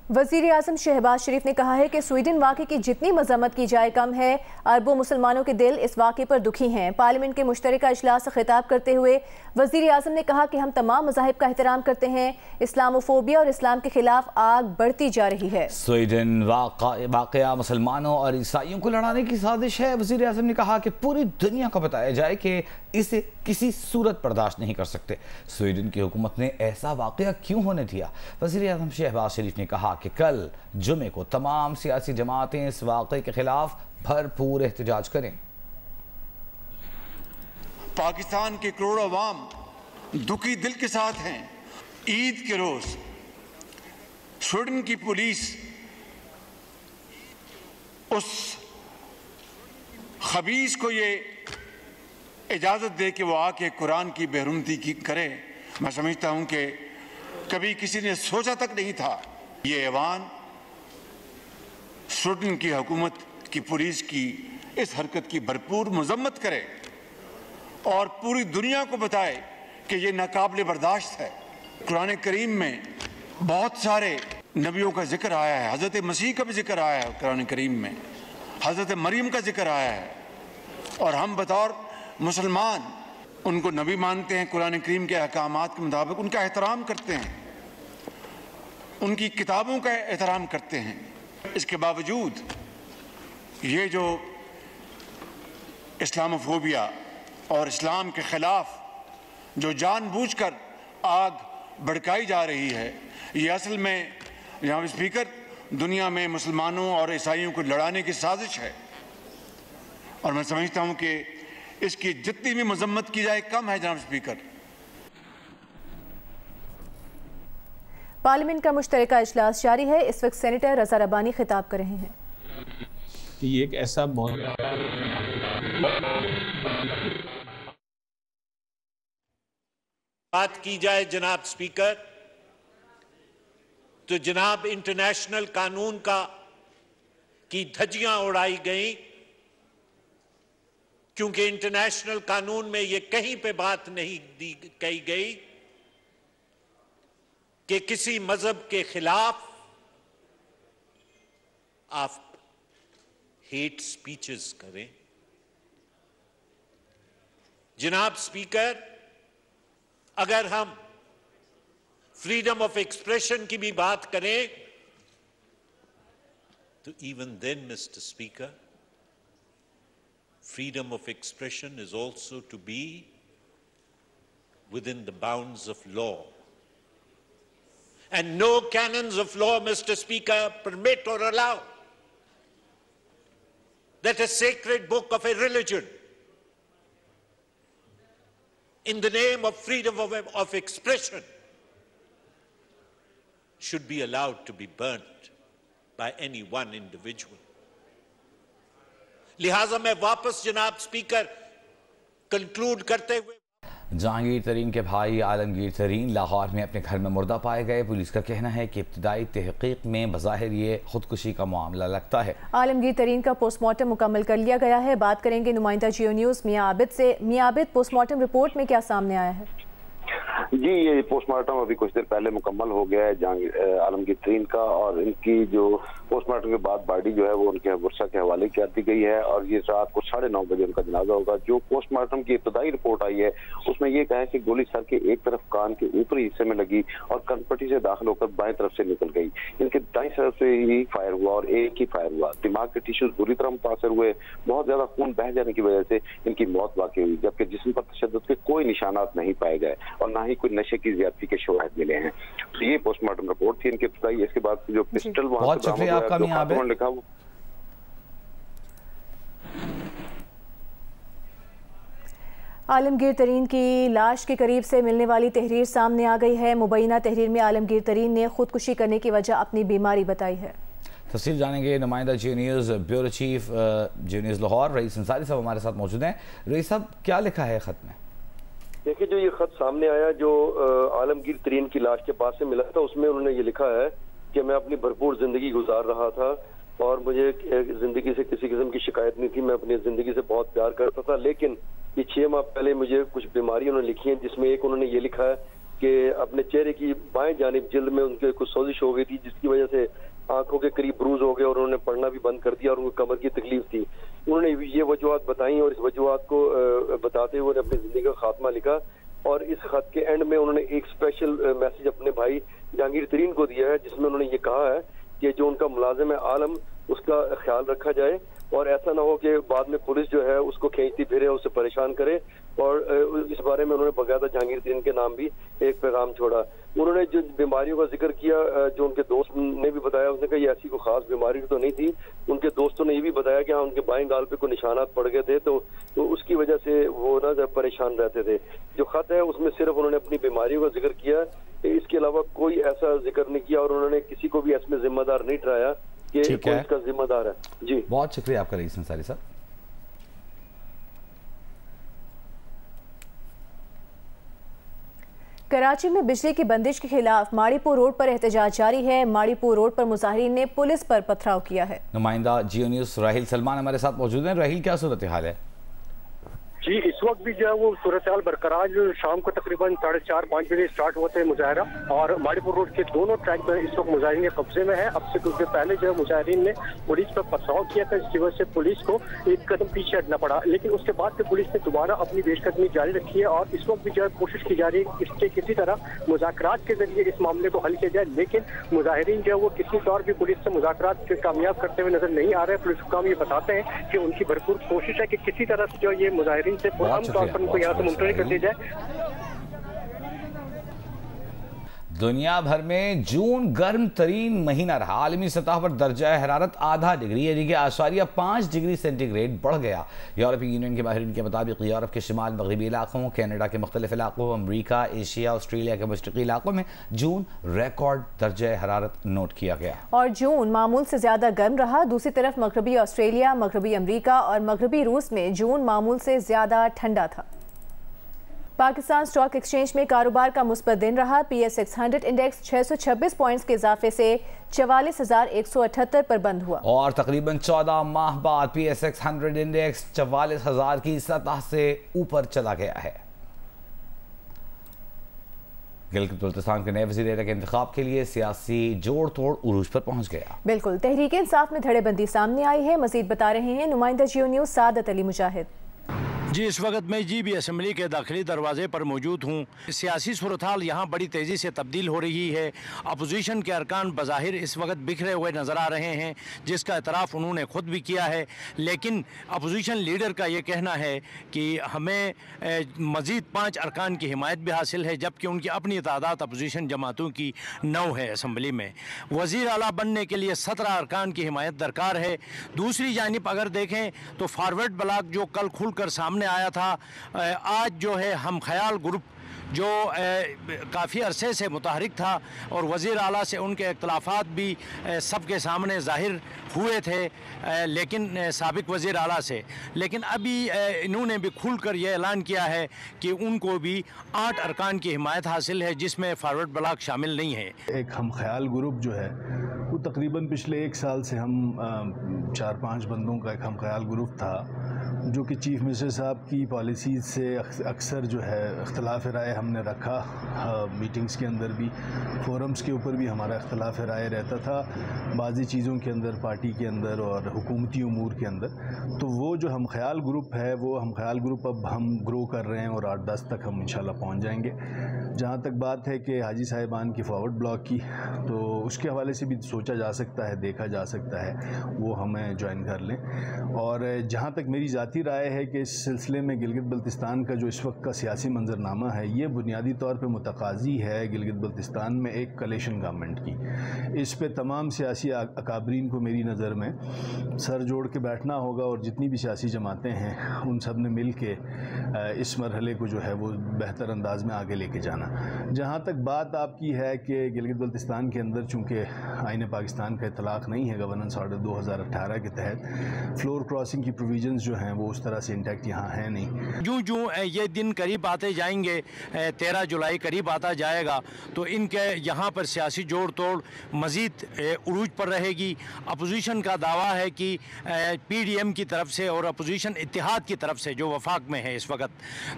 वज़ीर आज़म शहबाज शरीफ ने कहा है कि स्वीडन वाक़े की जितनी मज़म्मत की जाए कम है। अरबों मुसलमानों के दिल इस वाक़े पर दुखी हैं। पार्लियामेंट के मुश्तरका इजलास से खिताब करते हुए वज़ीर आज़म ने कहा कि हम तमाम मज़ाहिब का एहतराम करते हैं। इस्लामोफोबिया और इस्लाम के खिलाफ आग बढ़ती जा रही है। स्वीडन वाक़या मुसलमानों और ईसाइयों को लड़ाने की साजिश है। वज़ीर आज़म ने कहा कि पूरी दुनिया को बताया जाए कि इसे किसी सूरत बर्दाश्त नहीं कर सकते। स्वीडन की हुकूमत ने ऐसा वाक़या क्यों होने दिया? वज़ीर आज़म शहबाज शरीफ ने कहा कि कल जुमे को तमाम सियासी जमातें इस वाक़े के खिलाफ भरपूर एहतजाज करें। पाकिस्तान के करोड़ों अवाम दुखी दिल के साथ हैं। ईद के रोज स्वीडन की पुलिस उस खबीस को ये इजाज़त दे कि वो आके कुरान की बेरुमती की करे। मैं समझता हूं कि कभी किसी ने सोचा तक नहीं था। ये ऐवान स्वीडन की हुकूमत की पुलिस की इस हरकत की भरपूर मजम्मत करे और पूरी दुनिया को बताए कि ये नाकाबिले बर्दाश्त है। कुरान करीम में बहुत सारे नबियों का जिक्र आया है। हज़रत मसीह का भी जिक्र आया है कुरान करीम में, हज़रत मरियम का जिक्र आया है, और हम बतौर मुसलमान उनको नबी मानते हैं। कुरान करीम के अहकामात के मुताबिक उनका एहतराम करते हैं, उनकी किताबों का एहतराम करते हैं। इसके बावजूद ये जो इस्लामोफोबिया और इस्लाम के खिलाफ जो जानबूझकर आग भड़काई जा रही है, ये असल में जनाब स्पीकर दुनिया में मुसलमानों और ईसाइयों को लड़ाने की साजिश है। और मैं समझता हूं कि इसकी जितनी भी मजम्मत की जाए कम है। जनाब स्पीकर, पार्लियामेंट का मुश्तरका इजलास जारी है। इस वक्त सेनेटर रजा रब्बानी खिताब कर रहे हैं। ये एक ऐसा बात की जाए जनाब स्पीकर, तो जनाब इंटरनेशनल कानून की धज्जियां उड़ाई गई, क्योंकि इंटरनेशनल कानून में यह कहीं पे बात नहीं कही गई कि किसी मजहब के खिलाफ आप हेट स्पीचेस करें। जनाब स्पीकर, अगर हम फ्रीडम ऑफ एक्सप्रेशन की भी बात करें तो even then Mister Speaker, freedom of expression is also to be within the bounds of law. And no canons of law, Mr. Speaker, permit or allow that a sacred book of a religion, in the name of freedom of expression, should be allowed to be burnt by any one individual. लिहाजा मैं वापस जनाब speaker conclude करते हुए, जहांगीर तरीन के भाई आलमगीर तरीन लाहौर में अपने घर में मुर्दा पाए गए। पुलिस का कहना है कि इब्तिदाई तहकीक में बज़ाहिर ये खुदकुशी का मामला लगता है। आलमगीर तरीन का पोस्टमार्टम मुकम्मल कर लिया गया है। बात करेंगे नुमाइंदा जियो न्यूज़ मियां आबिद से। मियां आबिद, पोस्टमार्टम रिपोर्ट में क्या सामने आया है? जी, ये पोस्टमार्टम अभी कुछ देर पहले मुकम्मल हो गया है आलमगीर तरीन का, और इनकी जो पोस्टमार्टम के बाद बॉडी जो है वो उनके वर्षा के हवाले कर दी गई है, और ये रात को 9:30 बजे उनका जनाजा होगा। जो पोस्टमार्टम की इब्तदाई रिपोर्ट आई है उसमें यह कहा है कि गोली सर के एक तरफ कान के ऊपरी हिस्से में लगी और कनपट्टी से दाखिल होकर बाएं तरफ से निकल गई। इनके दाईं तरफ से ही फायर हुआ और एक ही फायर हुआ। दिमाग के टिश्यूज बुरी तरह मुतासर हुए, बहुत ज्यादा खून बह जाने की वजह से इनकी मौत वाकई हुई, जबकि जिस्म पर तशद्दुद के कोई निशानात नहीं पाए गए और ना ही कोई नशे की ज्यादती के शवाहिद मिले हैं। तो ये पोस्टमार्टम रिपोर्ट थी इनकी इब्तिदाई। इसके बाद जो पिस्टल वहां से लिखा वो आलमगीर तरीन की लाश के करीब से मिलने वाली तहरीर सामने आ गई है। मुबैना तहरीर में आलमगीर तरीन ने खुदकुशी करने की वजह अपनी बीमारी बताई है। तफसील जानेंगे नुमाइंदा जियो न्यूज़ ब्यूरो चीफ जियो न्यूज़ लाहौर रईस अंसारी साहब हमारे साथ मौजूद हैं। रईस साहब, क्या लिखा है खत में? देखिए, जो ये खत सामने आया जो आलमगीर तरीन की लाश के पास से मिला था, उसमें उन्होंने ये लिखा है कि मैं अपनी भरपूर जिंदगी गुजार रहा था और मुझे जिंदगी से किसी किस्म की शिकायत नहीं थी। मैं अपनी जिंदगी से बहुत प्यार करता था, लेकिन ये 6 माह पहले मुझे कुछ बीमारी उन्होंने लिखी है, जिसमें एक उन्होंने ये लिखा है कि अपने चेहरे की बाएं जानिब जिल्द में उनके कुछ सोजिश हो गई थी, जिसकी वजह से आंखों के करीब ब्रूज हो गए और उन्होंने पढ़ना भी बंद कर दिया और उनको कमर की तकलीफ थी। उन्होंने ये वजूहत बताई और इस वजूहत को बताते हुए अपनी जिंदगी का खात्मा लिखा और इस खत के एंड में उन्होंने एक स्पेशल मैसेज अपने भाई जहांगीर तरीन को दिया है, जिसमें उन्होंने ये कहा है कि जो उनका मुलाजिम है आलम, उसका ख्याल रखा जाए और ऐसा ना हो कि बाद में पुलिस जो है उसको खींचती फिरे, उससे परेशान करे। और इस बारे में उन्होंने बाकायदा जहांगीर तरीन के नाम भी एक पैगाम छोड़ा। उन्होंने जो बीमारियों का जिक्र किया, जो उनके दोस्त ने भी बताया, उसने कहा ये ऐसी कोई खास बीमारी तो नहीं थी। उनके दोस्तों ने ये भी बताया कि हाँ उनके बाएं गाल पे कोई निशानात पड़ गए थे, तो उसकी वजह से वो ना परेशान रहते थे। जो खत है उसमें सिर्फ उन्होंने अपनी बीमारियों का जिक्र किया, इसके अलावा कोई ऐसा जिक्र नहीं किया और उन्होंने किसी को भी इसमें जिम्मेदार नहीं ठहराया कि कोई इसका जिम्मेदार है। जी बहुत शुक्रिया आपका रईस अंसारी साहब। कराची में बिजली की बंदिश के खिलाफ माड़ीपुर रोड पर एहतजाज जारी है। माड़ीपुर रोड पर मुजाहिरीन ने पुलिस पर पथराव किया है। नुमाइंदा जियो न्यूज़ राहिल सलमान हमारे साथ मौजूद हैं। राहिल, क्या सूरत हाल है? जी, इस वक्त भी जो है वो सूरत हाल बरकरार। शाम को तकरीबन 4:30-5 बजे स्टार्ट होते हैं मुजाहरा और माड़ीपुर रोड के दोनों ट्रैक पर इस वक्त मुजाहिरीन के कब्जे में है। अब से कुछ देर पहले जो है मुजाहिरीन ने पुलिस पर पथराव किया था, जिसकी वजह से पुलिस को एक कदम पीछे हटना पड़ा, लेकिन उसके बाद से पुलिस ने दोबारा अपनी पेशकदमी जारी रखी है और इस वक्त भी जो है कोशिश की जा रही है इसके किसी तरह मुज़ाकरात के जरिए इस मामले को हल किया जाए। लेकिन मुजाहिरीन जो है वो किसी तौर भी पुलिस से मुज़ाकरात कामयाब करते हुए नजर नहीं आ रहे। पुलिस हुकाम ये बताते हैं कि उनकी भरपूर कोशिश है कि किसी तरह से जो ये मुजाहिरीन से तौर पर उनको यहाँ से मुंतकल कर दिया जाए। दुनिया भर में जून गर्म तरीन महीना रहा। आलमी सतह पर दर्जा हरारत आधा डिग्री यानी कि आशारिया 5 डिग्री सेंटीग्रेड बढ़ गया। यूरोपीय यूनियन के माहिरीन के मुताबिक यूरोप के शिमाल मगरबी इलाकों, कनाडा के मुख्तलिफ इलाकों, अमरीका, एशिया, ऑस्ट्रेलिया के मशरकी इलाकों में जून रिकॉर्ड दर्जा हरारत नोट किया गया और जून मामूल से ज्यादा गर्म रहा। दूसरी तरफ मगरबी ऑस्ट्रेलिया, मगरबी अमरीका और मगरबी रूस में जून मामूल से ज्यादा ठंडा था। पाकिस्तान स्टॉक एक्सचेंज में कारोबार का मुस्बत दिन रहा। PS600 इंडेक्स 626 पॉइंट्स के इजाफे से 44,178 पर बंद हुआ और तकरीबन 14 माह बाद PS600 इंडेक्स 44,000 की सतह से ऊपर चला गया है। गिलगित बल्तिस्तान के नए वज़ीर के इंतखाब के लिए सियासी जोड़ तोड़ उरूज पर पहुंच गया। बिल्कुल, तहरीक इंसाफ में धड़ेबंदी सामने आई है। मजीद बता रहे हैं नुमाइंदा जियो न्यूज़ सादत अली मुजाहिद। जी, इस वक्त मैं GB असम्बली के दाखिली दरवाजे पर मौजूद हूँ। सियासी सूरत हाल यहाँ बड़ी तेज़ी से तब्दील हो रही है। अपोजिशन के अरकान बज़ाहिर इस वक्त बिखरे हुए नज़र आ रहे हैं, जिसका एतराफ़ उन्होंने ख़ुद भी किया है। लेकिन अपोजिशन लीडर का ये कहना है कि हमें मज़ीद 5 अरकान की हिमायत भी हासिल है, जबकि उनकी अपनी तादाद अपोजिशन जमातों की 9 है। असम्बली में वज़ीर आला बनने के लिए 17 अरकान की हिमायत दरकार है। दूसरी जानिब अगर देखें तो फॉरवर्ड ब्लॉक जो कल खुलकर सामने आया था, आज जो है हम ख्याल ग्रुप जो काफ़ी अरसे से मुतहरिक था और वज़ीर आला से उनके इख्तलाफात भी सबके सामने ज़ाहिर हुए थे, लेकिन साबिक वज़ीर आला से, लेकिन अभी इन्होंने भी खुलकर यह ऐलान किया है कि उनको भी 8 अरकान की हिमायत हासिल है, जिसमें फॉरवर्ड ब्लॉक शामिल नहीं है। एक हम ख्याल ग्रुप जो है वो तकरीबन पिछले 1 साल से हम 4-5 बंदों का एक हम ख्याल ग्रुप था, जो कि चीफ मिनिस्टर साहब की पॉलिसीज़ से अक्सर जो है इख्तलाफ राय हमने रखा। मीटिंग्स के अंदर भी, फोरम्स के ऊपर भी हमारा इख्तलाफ राय रहता था, बाज़ी चीज़ों के अंदर, पार्टी के अंदर और हुकूमती उमूर के अंदर। तो वो जो हम ख्याल ग्रुप है, वो हम ख्याल ग्रुप अब हम ग्रो कर रहे हैं और 8-10 तक हम इंशाल्लाह पहुँच जाएंगे। जहाँ तक बात है कि हाजी साहिबान की फॉरवर्ड ब्लॉक की, तो उसके हवाले से भी सोचा जा सकता है, देखा जा सकता है, वो हमें ज्वाइन कर लें। और जहाँ तक मेरी ज़ाती राय है कि इस सिलसिले में गिलगित बल्तिस्तान का जो इस वक्त का सियासी मंजरनामा है, ये बुनियादी तौर पे मुतकाज़ी है गिलगित बल्तिस्तान में एक कलेशन गवर्नमेंट की। इस पे तमाम सियासी अकाबरीन को मेरी नज़र में सर जोड़ के बैठना होगा और जितनी भी सियासी जमातें हैं उन सब ने मिल के इस मरहले को जो है वो बेहतर अंदाज में आगे लेके जाना। जहाँ तक बात आपकी है कि गिलगित बल्तिस्तान के अंदर चूँकि आईन पाकिस्तान का इतलाक़ नहीं है गवर्नेंस ऑर्डर 2018 के तहत, फ्लोर क्रॉसिंग की प्रोविजंस जो हैं वो उस तरह से इंटैक्ट यहाँ है नहीं। जो ये दिन करीब आते जाएंगे, 13 जुलाई करीब आता जाएगा, तो इनके यहाँ पर सियासी जोड़ तोड़ मज़ीद उरूज पर रहेगी। अपोजिशन का दावा है कि PDM की तरफ से और अपोजिशन इत्तेहाद की तरफ से जो वफाक में है इस वक्त,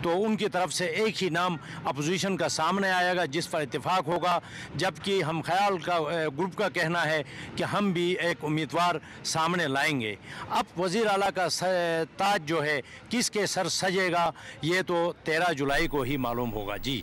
तो उनकी तरफ से एक ही नाम अपोजिशन का सामने आएगा जिस पर इत्तेफाक होगा, जबकि हम ख्याल का ग्रुप का कहना है कि हम भी एक उम्मीदवार सामने लाएंगे। अब वज़ीर आला का ताज जो है किसके सर सजेगा ये तो 13 जुलाई को ही मालूम होगा। जी।